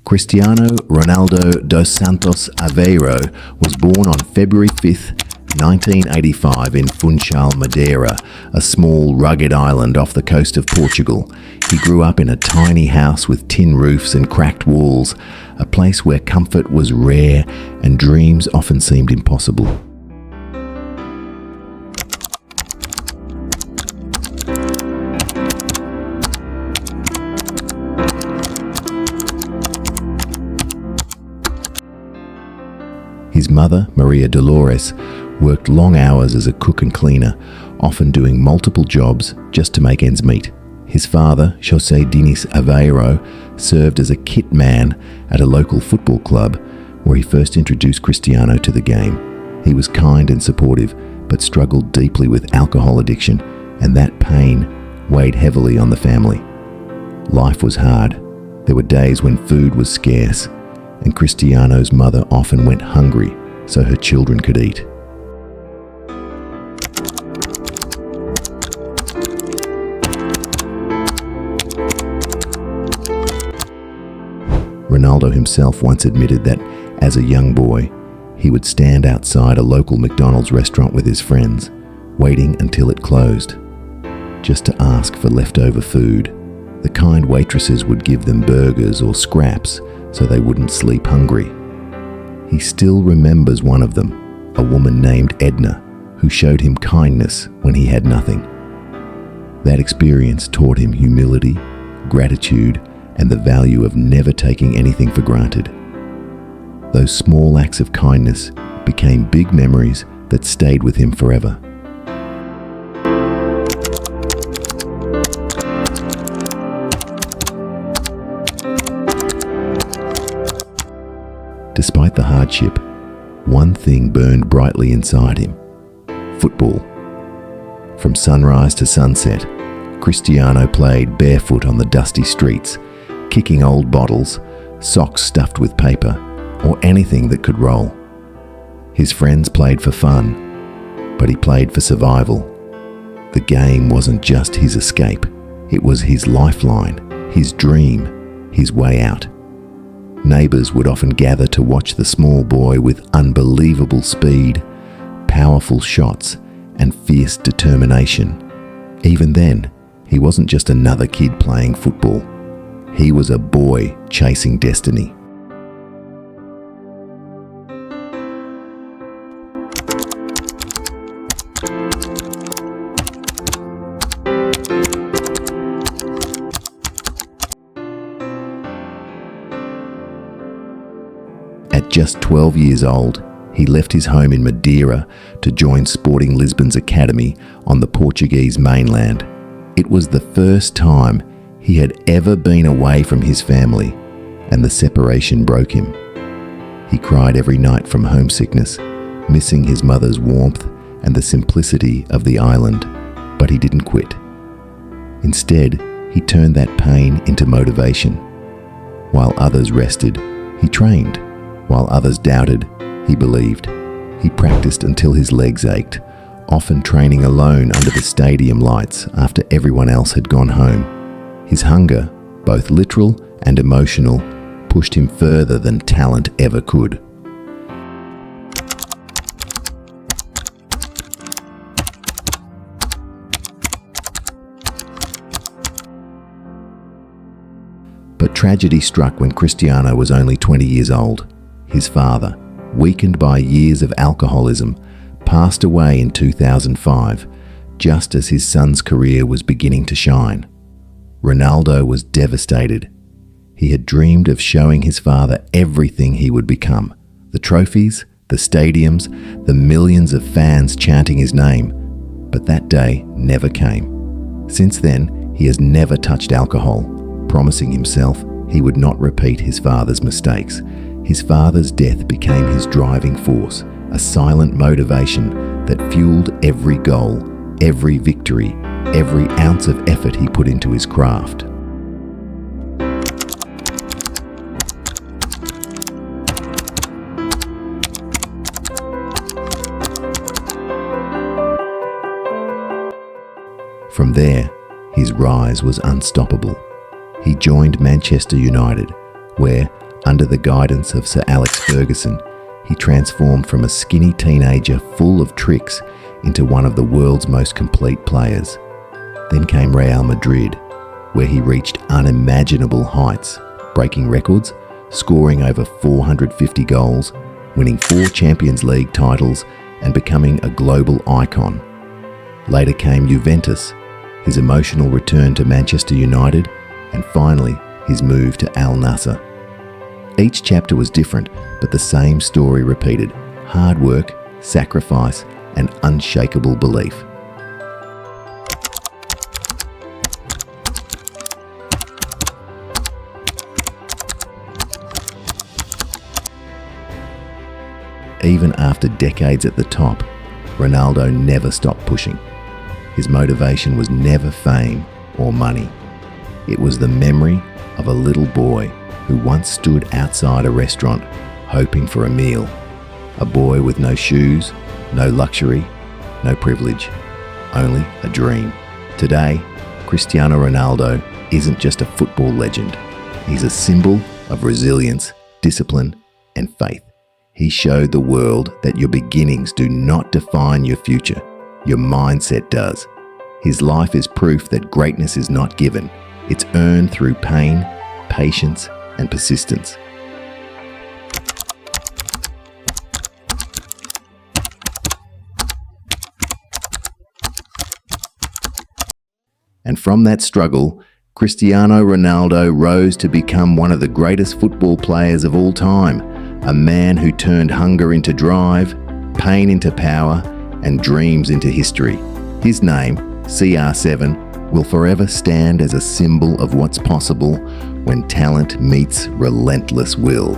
Cristiano Ronaldo dos Santos Aveiro was born on February 5th, 1985 in Funchal, Madeira, a small, rugged island off the coast of Portugal. He grew up in a tiny house with tin roofs and cracked walls, a place where comfort was rare and dreams often seemed impossible. His mother, Maria Dolores, worked long hours as a cook and cleaner, often doing multiple jobs just to make ends meet. His father, José Diniz Aveiro, served as a kit man at a local football club where he first introduced Cristiano to the game. He was kind and supportive, but struggled deeply with alcohol addiction, and that pain weighed heavily on the family. Life was hard. There were days when food was scarce, and Cristiano's mother often went hungry so her children could eat. Ronaldo himself once admitted that, as a young boy, he would stand outside a local McDonald's restaurant with his friends, waiting until it closed, just to ask for leftover food. The kind waitresses would give them burgers or scraps so they wouldn't sleep hungry. He still remembers one of them, a woman named Edna, who showed him kindness when he had nothing. That experience taught him humility, gratitude, and the value of never taking anything for granted. Those small acts of kindness became big memories that stayed with him forever. Despite the hardship, one thing burned brightly inside him: football. From sunrise to sunset, Cristiano played barefoot on the dusty streets, kicking old bottles, socks stuffed with paper, or anything that could roll. His friends played for fun, but he played for survival. The game wasn't just his escape, it was his lifeline, his dream, his way out. Neighbours would often gather to watch the small boy with unbelievable speed, powerful shots, and fierce determination. Even then, he wasn't just another kid playing football. He was a boy chasing destiny. At just 12 years old, he left his home in Madeira to join Sporting Lisbon's academy on the Portuguese mainland. It was the first time he had ever been away from his family, and the separation broke him. He cried every night from homesickness, missing his mother's warmth and the simplicity of the island, but he didn't quit. Instead, he turned that pain into motivation. While others rested, he trained. While others doubted, he believed. He practiced until his legs ached, often training alone under the stadium lights after everyone else had gone home. His hunger, both literal and emotional, pushed him further than talent ever could. But tragedy struck when Cristiano was only 20 years old. His father, weakened by years of alcoholism, passed away in 2005, just as his son's career was beginning to shine. Ronaldo was devastated. He had dreamed of showing his father everything he would become: the trophies, the stadiums, the millions of fans chanting his name. But that day never came. Since then, he has never touched alcohol, promising himself he would not repeat his father's mistakes. His father's death became his driving force, a silent motivation that fueled every goal, every victory, every ounce of effort he put into his craft. From there, his rise was unstoppable. He joined Manchester United, where, Under the guidance of Sir Alex Ferguson, he transformed from a skinny teenager full of tricks into one of the world's most complete players. Then came Real Madrid, where he reached unimaginable heights, breaking records, scoring over 450 goals, winning 4 Champions League titles, and becoming a global icon. Later came Juventus, his emotional return to Manchester United, and finally his move to Al Nassr. Each chapter was different, but the same story repeated: hard work, sacrifice, and unshakable belief. Even after decades at the top, Ronaldo never stopped pushing. His motivation was never fame or money. It was the memory of a little boy who once stood outside a restaurant hoping for a meal. A boy with no shoes, no luxury, no privilege, only a dream. Today, Cristiano Ronaldo isn't just a football legend. He's a symbol of resilience, discipline, and faith. He showed the world that your beginnings do not define your future. Your mindset does. His life is proof that greatness is not given. It's earned through pain, patience, and persistence. And from that struggle, Cristiano Ronaldo rose to become one of the greatest football players of all time, a man who turned hunger into drive, pain into power, and dreams into history. His name, CR7, will forever stand as a symbol of what's possible when talent meets relentless will.